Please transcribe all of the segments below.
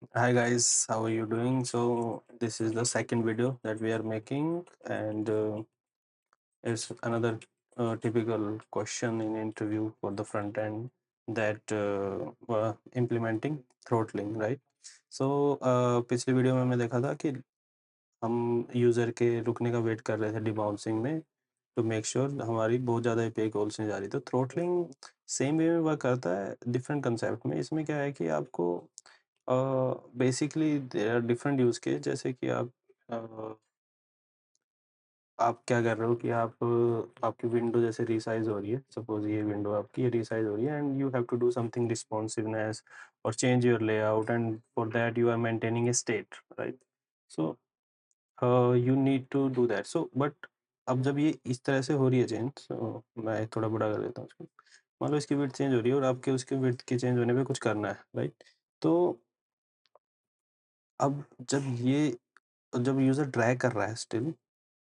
Hi guys, how are you doing? So this is the second video that we are making, and it's another typical question in interview for the front end that implementing throttling, right? So पिछली video में मैं देखा था कि हम user के रुकने का वेट कर रहे थे डिबाउंसिंग में टू मेक श्योर हमारी बहुत ज़्यादा एपीआई कॉल्स नहीं जा रही। तो थ्रोटलिंग सेम वे में वर्क करता है डिफरेंट कंसेप्ट में। इसमें क्या है कि आपको basically there are different use case, जैसे कि आप क्या कर रहे हो कि आप आपकी विंडो जैसे रीसाइज़ हो रही है, सपोज़ ये विंडो आपकी ये रीसाइज़ हो रही है and you have to do something responsiveness और change your layout, and for that you are maintaining a state, right? So you need to do that. So but अब जब ये इस तरह से हो रही है चेंज, सो मैं थोड़ा बड़ा कर देता हूँ उसको। मान लो इसकी विड्थ चेंज हो रही है और आपके उसके विड्थ के चेंज होने पे कुछ करना है, राइट? तो अब जब यूज़र ड्रैग कर रहा है स्टिल,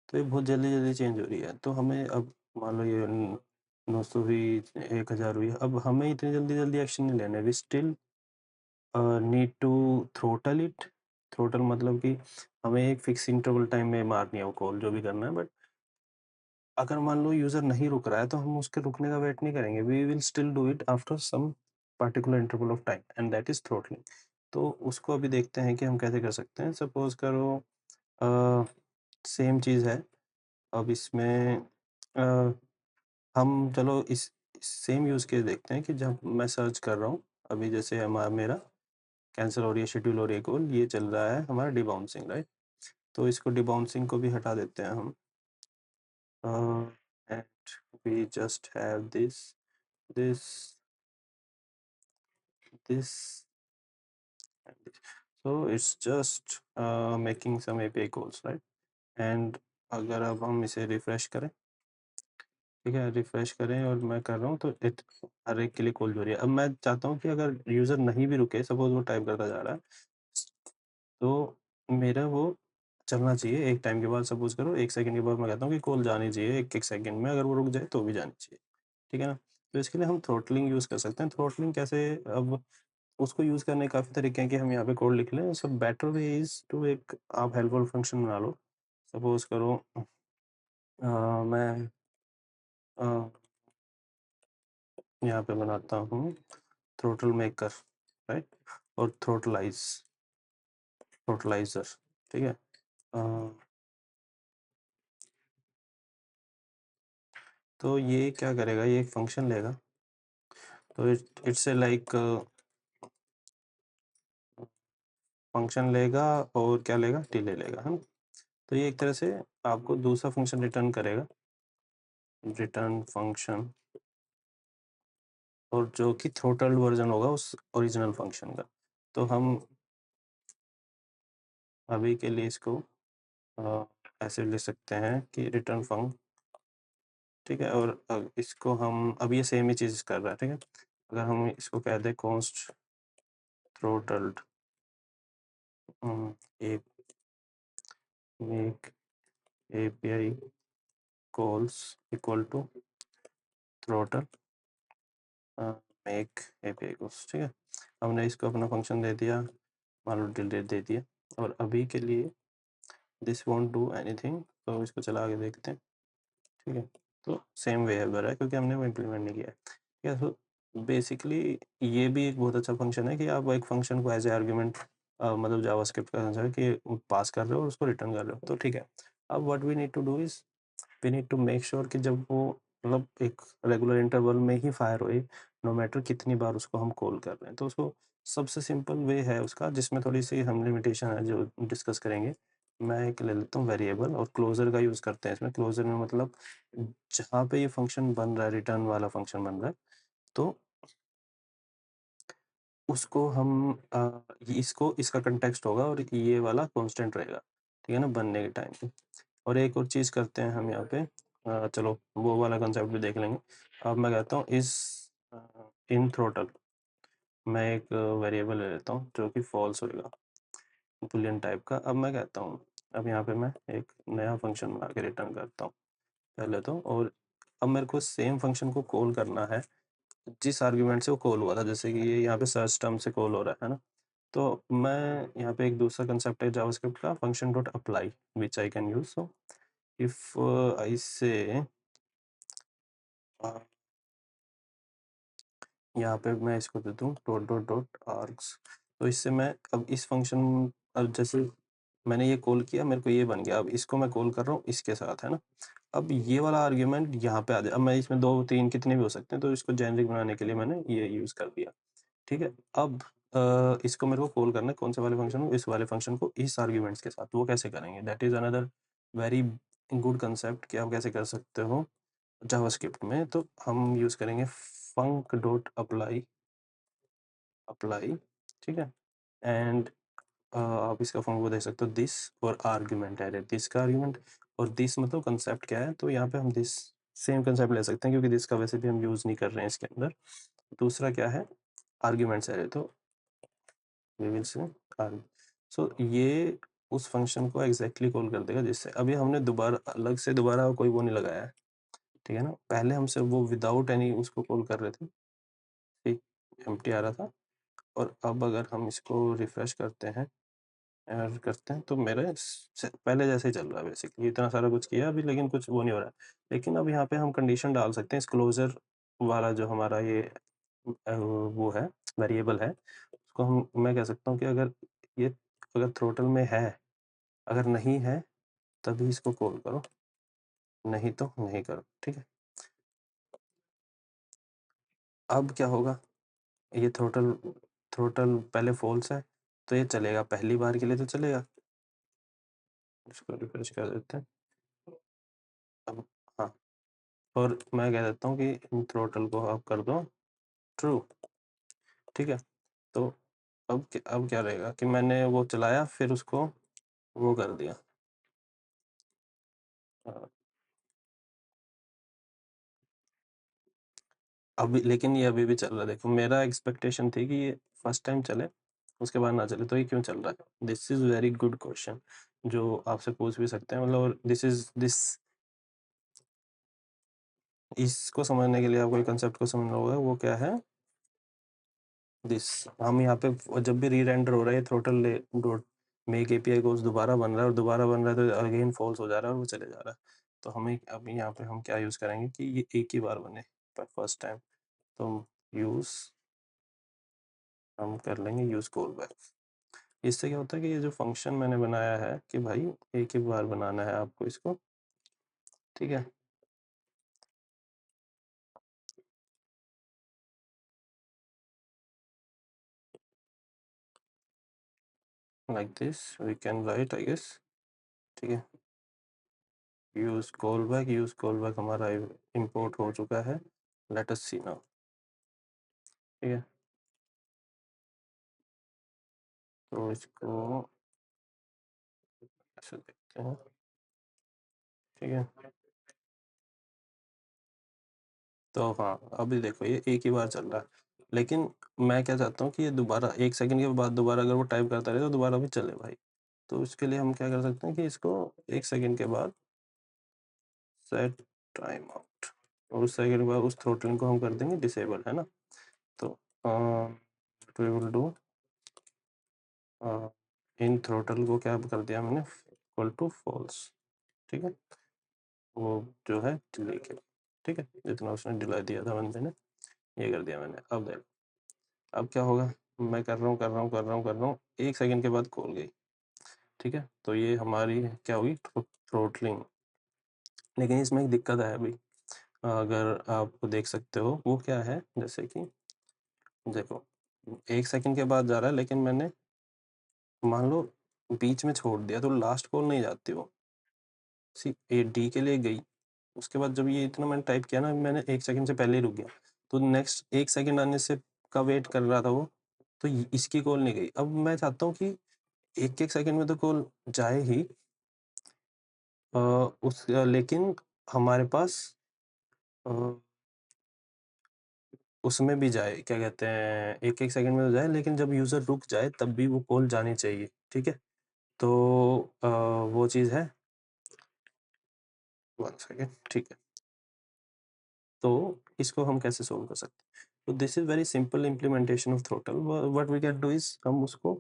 तो ये बहुत जल्दी-जल्दी चेंज हो रही है। तो हमें अब मान लो ये 900 हुई, 1000 हुई, अब हमें इतनी जल्दी-जल्दी एक्शन नहीं लेना है। We still need to throttle it. Throttle मतलब कि हमें एक फिक्स इंटरवल टाइम में मारनी है वो कॉल, जो भी करना है। बट अगर मान लो यूज़र नहीं रुक रहा है, तो हम उसके रुकने का वेट नहीं करेंगे। We will still do it after some particular interval of time, and that is throttling. तो उसको अभी देखते हैं कि हम कैसे कर सकते हैं। सपोज़ करो अ, सेम चीज़ है। अब इसमें अ, हम चलो इस सेम यूज़ केस देखते हैं कि जब मैं सर्च कर रहा हूँ, अभी जैसे मेरा कैंसल हो रही है, शेड्यूल हो रही है कॉल, ये चल रहा है हमारा डिबाउंसिंग, राइट? तो इसको डिबाउंसिंग को भी हटा देते हैं हम। And we just have this this and this. So it's just making some API calls, right? And अगर अब हम इसे रिफ्रेश करें, ठीक है, रिफ्रेश करें और मैं कर रहा हूँ, तो इट हर एक के लिए कॉल हो रही है। अब मैं चाहता हूँ कि अगर यूज़र नहीं भी रुके, सपोज़ वो टाइप करता जा रहा है, तो मेरा वो चलना चाहिए एक टाइम के बाद। सपोज़ करो 1 सेकंड के बाद मैं कहता हूँ कि कॉल जानी चाहिए 1-1 सेकंड में, अगर वो रुक जाए तो भी जानी चाहिए, ठीक है ना? तो इसके लिए हम थ्रॉटलिंग यूज़ कर सकते हैं। थ्रॉटलिंग कैसे? अब उसको यूज़ करने के काफ़ी तरीके हैं कि हम यहाँ पे कोड लिख लें। So better way is to एक आप हेल्पफुल फंक्शन बना लो। सपोज़ करो मैं अ, यहाँ पे बनाता हूँ थ्रोटल मेकर, राइट? और थ्रोटलाइज़र, ठीक है? अ, तो ये क्या करेगा, ये एक फंक्शन लेगा। तो इट्स ए लाइक फंक्शन लेगा और क्या लेगा? डिले लेगा, है ना? तो ये एक तरह से आपको दूसरा फंक्शन रिटर्न करेगा, रिटर्न फंक्शन, और जो कि थ्रोटल्ड वर्ज़न होगा उस ओरिजिनल फंक्शन का। तो हम अभी के लिए इसको ऐसे लिख सकते हैं कि रिटर्न फंक, ठीक है? और इसको हम अब ये सेम ही चीज़ कर रहा है, ठीक है? अगर हम इसको कह दें const throttled a make API calls equal to throttle make API calls, ठीक है? हमने इसको अपना फंक्शन दे दिया, मान लो डिलीट दे दिया, और अभी के लिए दिस वोंट डू एनीथिंग। तो इसको चला के देखते हैं, ठीक है? तो सेम बिहेवियर है क्योंकि हमने वो इम्प्लीमेंट नहीं किया है। ठीक है, तो बेसिकली ये भी एक बहुत अच्छा फंक्शन है कि आप एक फंक्शन को एज ए आर्ग्यूमेंट मतलब जावास्क्रिप्ट का आंसर है कि पास कर रहे हो और उसको रिटर्न कर रहे हो, तो ठीक है। अब what we need to do is we need to make sure कि जब वो मतलब एक रेगुलर इंटरवल में ही फायर होए, नो मैटर कितनी बार उसको हम कॉल कर रहे हैं। तो उसको सबसे सिंपल वे है उसका, जिसमें थोड़ी सी हम लिमिटेशन है जो डिस्कस करेंगे। मैं एक ले लेता हूँ वेरिएबल, और क्लोजर का यूज़ करते हैं इसमें। क्लोजर में मतलब जहाँ पे ये फंक्शन बन रहा है, रिटर्न वाला फंक्शन बन रहा है, तो उसको हम इसको इसका कंटेक्स्ट होगा और ये वाला कांस्टेंट रहेगा, ठीक है ना, बनने के टाइम पे। और एक और चीज़ करते हैं हम यहाँ पे, चलो वो वाला कंसेप्ट भी देख लेंगे। अब मैं कहता हूँ इस इन थ्रोटल मैं एक वेरिएबल ले लेता हूँ जो कि फॉल्स होएगा, बूलियन टाइप का। अब मैं कहता हूँ, अब यहाँ पे मैं एक नया फंक्शन बना के रिटर्न करता हूँ पहले तो, और अब मेरे को सेम फंक्शन को कॉल करना है जिस आर्गुमेंट से वो कॉल हुआ था। जैसे कि ये यहाँ पे सर्च टर्म से कॉल हो रहा है ना? तो मैं यहाँ पे एक दूसरा कंसेप्ट है जावास्क्रिप्ट का, function dot apply, which I can use. So if I से यहाँ पे मैं इसको दे दूँ डॉट डॉट डॉट आर्ग्स, तो इससे मैं अब इस फंक्शन, अब जैसे मैंने ये कॉल किया, मेरे को ये बन गया, अब इसको मैं कॉल कर रहा हूँ इसके साथ, है ना? अब ये वाला आर्ग्यूमेंट यहाँ पे आ जाए, अब मैं इसमें 2-3 कितने भी हो सकते हैं, तो इसको जेनेरिक बनाने के लिए मैंने ये यूज़ कर दिया, ठीक है? अब इसको मेरे को कॉल करना है कौन से वाले फंक्शन को? इस वाले फंक्शन को इस आर्ग्यूमेंट्स के साथ। वो कैसे करेंगे? That is another very good concept कि आप कैसे कर सकते हो जावास्क्रिप्ट में। तो हम यूज़ करेंगे फंक डॉट अप्लाई, अप्लाई, ठीक है? एंड आप इसका फंक्शन को देख सकते हो दिस और आर्ग्यूमेंट है दिस का आर्ग्यूमेंट, और दिस मतलब कंसेप्ट क्या है, तो यहाँ पे हम दिस सेम कंसेप्ट ले सकते हैं क्योंकि दिस का वैसे भी हम यूज़ नहीं कर रहे हैं इसके अंदर। दूसरा क्या है? आर्ग्यूमेंट्स है, तो वी विल से आर्ग सो ये उस फंक्शन को एग्जैक्टली कॉल कर देगा, जिससे अभी हमने दोबारा अलग से दोबारा कोई वो नहीं लगाया है, ठीक है ना? पहले हम सिर्फ वो विदाउट एनी उसको कॉल कर रहे थे, ठीक, एम्प्टी आ रहा था, और अब अगर हम इसको रिफ्रेश करते हैं, एरर करते हैं, तो मेरे पहले जैसे ही चल रहा है बेसिकली, इतना सारा कुछ किया अभी लेकिन कुछ वो नहीं हो रहा है। लेकिन अब यहाँ पे हम कंडीशन डाल सकते हैं, इस क्लोजर वाला जो हमारा ये वो है, वेरिएबल है, उसको हम, मैं कह सकता हूँ कि अगर ये अगर थ्रोटल में है, अगर नहीं है तभी इसको कॉल करो, नहीं तो नहीं करो, ठीक है? अब क्या होगा? ये थ्रोटल थ्रोटल पहले फॉल्स है, तो ये चलेगा, पहली बार के लिए तो चलेगा। इसको रिफ्रेश कर देते हैं। अब हाँ, और मैं कह देता हूँ कि इन थ्रोटल को आप कर दो ट्रू, ठीक है? तो अब क्या रहेगा कि मैंने वो चलाया, फिर उसको वो कर दिया। अभी लेकिन ये अभी भी चल रहा है, देखो मेरा एक्सपेक्टेशन थी कि ये फर्स्ट टाइम चले, उसके बाद ना चले, तो ये क्यों चल रहा है? This is very good question, जो आपसे पूछ भी सकते हैं, मतलब दिस इसको समझने के लिए आपको कंसेप्ट को समझना होगा, वो क्या है? दिस, हम यहाँ पे जब भी री-रेंडर हो रहा है, ये throttle dot make API codes दोबारा बन रहा है, और दोबारा बन रहा है तो अगेन फॉल्स हो जा रहा है और वो चले जा रहा है। तो हमें अभी यहाँ पे हम क्या यूज़ करेंगे कि ये एक ही बार बने पर फर्स्ट टाइम, तो यूज़ हम कर लेंगे यूज़ कॉल बैक। इससे क्या होता है कि ये जो फंक्शन मैंने बनाया है कि भाई एक ही बार बनाना है आपको इसको, ठीक है? Like this we can write, I guess, ठीक है? यूज़ कॉल बैक हमारा इंपोर्ट हो चुका है। लेट अस सी नाउ, ठीक है? तो इसको ऐसे देखते हैं, ठीक है? तो हाँ, अभी देखो ये एक ही बार चल रहा है, लेकिन मैं क्या चाहता हूँ कि ये दोबारा 1 सेकंड के बाद दोबारा अगर वो टाइप करता रहे तो दोबारा भी चले भाई। तो इसके लिए हम क्या कर सकते हैं कि इसको 1 सेकंड के बाद सेट टाइम आउट, और उस सेकंड के बाद उस थ्रॉटलिंग को हम कर देंगे डिसेबल, है ना? तो we will do in throttle को क्या कर दिया मैंने, इक्वल टू फॉल्स, ठीक है? वो जो है डिले के, ठीक है? जितना उसने डिले दिया था बंदे ने, ये कर दिया मैंने। अब देखो, अब क्या होगा? मैं कर रहा हूँ, 1 सेकंड के बाद कॉल गई, ठीक है? तो ये हमारी क्या हुई? थ्रॉटलिंग। लेकिन इसमें एक दिक्कत है अभी, अगर आप देख सकते हो, वो क्या है, जैसे कि देखो 1 सेकंड के बाद जा रहा है, लेकिन मैंने मान लो बीच में छोड़ दिया, तो लास्ट कॉल नहीं जाती वो, ये डी के लिए गई, उसके बाद जब ये इतना मैंने टाइप किया ना, मैंने 1 सेकंड से पहले ही रुक गया, तो नेक्स्ट 1 सेकंड आने से का वेट कर रहा था वो, तो इसकी कॉल नहीं गई। अब मैं चाहता हूँ कि 1-1 सेकंड में तो कॉल जाए ही, लेकिन हमारे पास अ, उसमें भी जाए, क्या कहते हैं, 1-1 सेकंड में तो जाए, लेकिन जब यूज़र रुक जाए तब भी वो कॉल जानी चाहिए, ठीक है? तो वो चीज़ है, 1 सेकंड, ठीक है? तो इसको हम कैसे सोल्व कर सकते हैं? तो this is very simple implementation of throttle. What we can do is हम उसको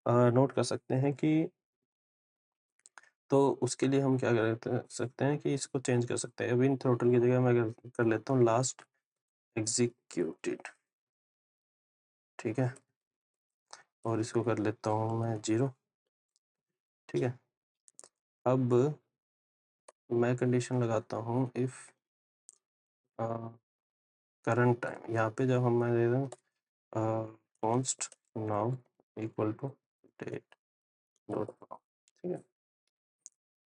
नोट कर सकते हैं कि तो उसके लिए हम क्या सकते हैं कि इसको चेंज कर सकते हैं। अभी इन थ्रोटल की जगह मैं कर लेता हूँ लास्ट एग्जीक्यूटेड, ठीक है, और इसको कर लेता हूँ मैं 0, ठीक है। अब मैं कंडीशन लगाता हूँ इफ़ करंट टाइम, यहाँ पे जब हम मैं दे रहा हूँ const now equal to date dot now, ठीक है।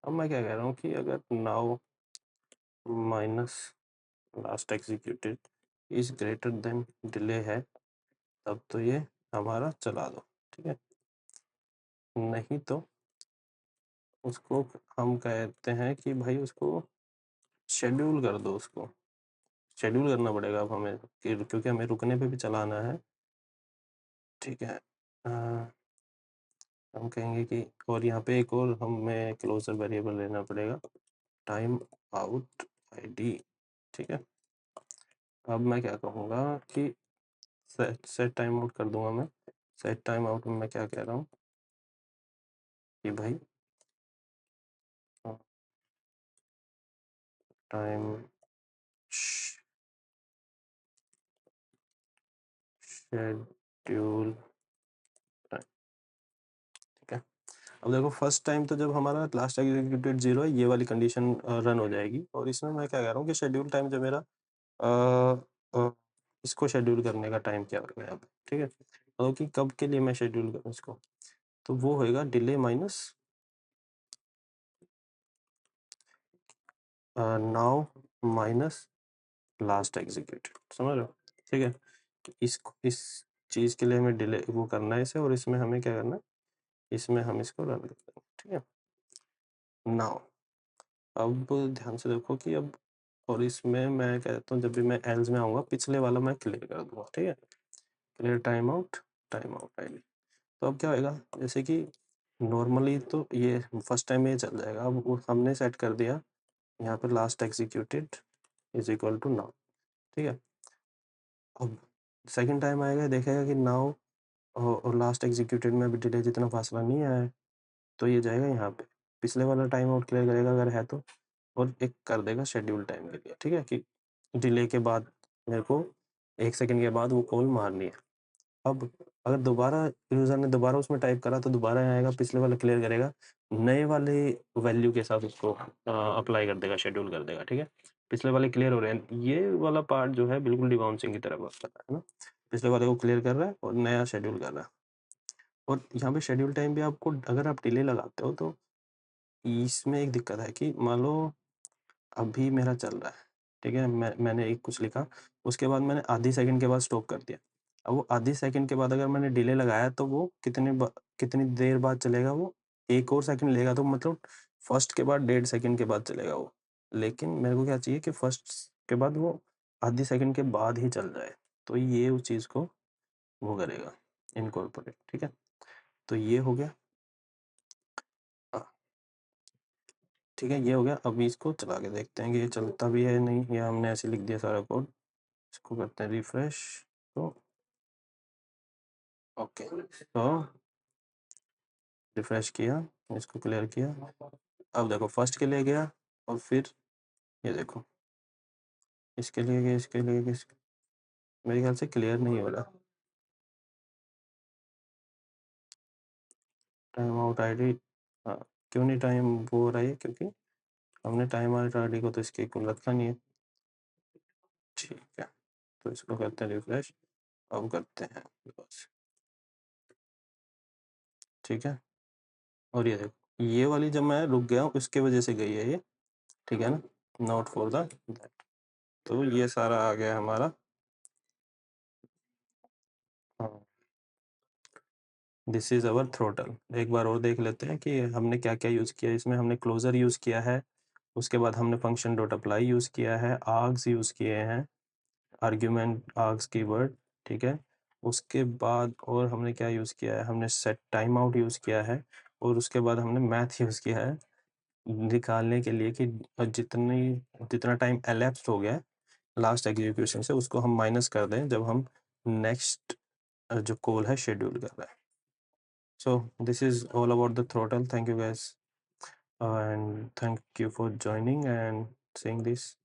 अब मैं क्या कह रहा हूँ कि अगर now minus last executed is greater than delay है, तब तो ये हमारा चला दो, ठीक है। नहीं तो उसको हम कहते हैं कि भाई उसको शेड्यूल कर दो, उसको शेड्यूल करना पड़ेगा अब हमें क्योंकि हमें रुकने पे भी चलाना है, ठीक है। हम कहेंगे कि और यहाँ पे एक और हमें क्लोजर वेरिएबल लेना पड़ेगा, टाइम आउट आईडी, ठीक है। अब मैं क्या कहूँगा कि सेट टाइम आउट कर दूंगा मैं। सेट टाइम आउट में मैं क्या कह रहा हूँ कि भाई टाइम शेड्यूल टाइम, ठीक है। अब देखो फर्स्ट टाइम तो जब हमारा लास्ट एग्जीक्यूटेड 0 है, ये वाली कंडीशन रन हो जाएगी, और इसमें मैं क्या कह रहा हूँ कि शेड्यूल टाइम जो मेरा इसको शेड्यूल करने का टाइम क्या होगा यहाँ पे, ठीक है। मतलब कि कब के लिए मैं शेड्यूल करूँ इसको, तो वो होएगा delay minus now minus last executed, समझ रहे हो, ठीक है। इस चीज़ के लिए हमें डिले वो करना है इसे, और इसमें हमें क्या करना है, इसमें हम इसको रन करते हैं, ठीक है। नाउ अब ध्यान से देखो कि अब, और इसमें मैं कहता हूँ जब भी मैं एल्स में आऊँगा पिछले वाला मैं क्लियर कर दूंगा, ठीक है। Clear time out ID. तो अब क्या होएगा, जैसे कि नॉर्मली तो ये फर्स्ट टाइम ये चल जाएगा, अब हमने सेट कर दिया यहाँ पर last executed is equal to now, ठीक है। अब सेकंड टाइम आएगा, देखेगा कि नाउ और लास्ट एग्जीक्यूटेड में भी डिले जितना फासला नहीं आया है, तो ये जाएगा यहाँ पे पिछले वाला टाइम आउट क्लियर करेगा अगर है तो, और एक कर देगा शेड्यूल टाइम के लिए, ठीक है, कि डिले के बाद मेरे को 1 सेकंड के बाद वो कॉल मारनी है। अब अगर दोबारा यूज़र ने दोबारा उसमें टाइप करा तो दोबारा आएगा, पिछले वाला क्लियर करेगा, नए वाले वैल्यू के साथ उसको अप्लाई कर देगा, शेड्यूल कर देगा, ठीक है। पिछले वाले क्लियर हो रहे हैं, ये वाला पार्ट जो है बिल्कुल डिबाउंसिंग की तरह वर्क कर रहा है ना, पिछले वाले को क्लियर कर रहा है और नया शेड्यूल कर रहा है। और यहाँ पे शेड्यूल टाइम भी आपको अगर आप डिले लगाते हो तो इसमें एक दिक्कत है कि मान लो अभी मेरा चल रहा है, ठीक है, मैंने एक कुछ लिखा, उसके बाद मैंने आधी सेकंड के बाद स्टॉप कर दिया। अब वो आधी सेकंड के बाद अगर मैंने डिले लगाया तो वो कितनी देर बाद चलेगा, वो 1 और सेकंड लेगा, तो मतलब फर्स्ट के बाद 1.5 सेकंड के बाद चलेगा वो। लेकिन मेरे को क्या चाहिए कि फर्स्ट के बाद वो आधी सेकंड के बाद ही चल जाए, तो ये उस चीज़ को वो करेगा इनकॉर्पोरेट, ठीक है। तो ये हो गया, ठीक है, ये हो गया। अभी इसको चला के देखते हैं कि ये चलता भी है नहीं, या हमने ऐसे लिख दिया सारा कोड। इसको करते हैं रिफ्रेश, तो ओके, तो रिफ्रेश किया, इसको क्लियर किया, अब देखो फर्स्ट के लिए गया, और फिर ये देखो इसके लिए गया, इसके लिए गया, मेरे ख्याल से क्लियर नहीं हो रहा। टाइम आउट आईडी, हाँ, क्यों नहीं टाइम वो हो रहा है, क्योंकि हमने टाइम आउट आईडी को तो इसके इक्वल रखा नहीं है, ठीक है। तो इसको करते हैं रिफ्रेश, अब करते हैं बस, ठीक है। और ये देखो ये वाली जब मैं रुक गया हूँ उसके वजह से गई है ये, ठीक है ना, नॉट फॉर द दैट। तो ये सारा आ गया हमारा, हाँ, दिस इज अवर थ्रोटल। एक बार और देख लेते हैं कि हमने क्या क्या यूज़ किया। इसमें हमने क्लोजर यूज़ किया है, उसके बाद हमने फंक्शन डॉट अप्लाई यूज़ किया है, आर्ग्स यूज़ किए हैं, आर्ग्यूमेंट आर्ग्स कीवर्ड, ठीक है। उसके बाद और हमने क्या यूज़ किया है, हमने सेट टाइम आउट यूज़ किया है, और उसके बाद हमने मैथ यूज़ किया है निकालने के लिए कि जितना टाइम एलैप्स्ड हो गया है लास्ट एग्जीक्यूशन से, उसको हम माइनस कर दें जब हम नेक्स्ट जो कॉल है शेड्यूल कर रहे हैं। So this is all about the throttle. Thank you guys, and thank you for joining and saying this.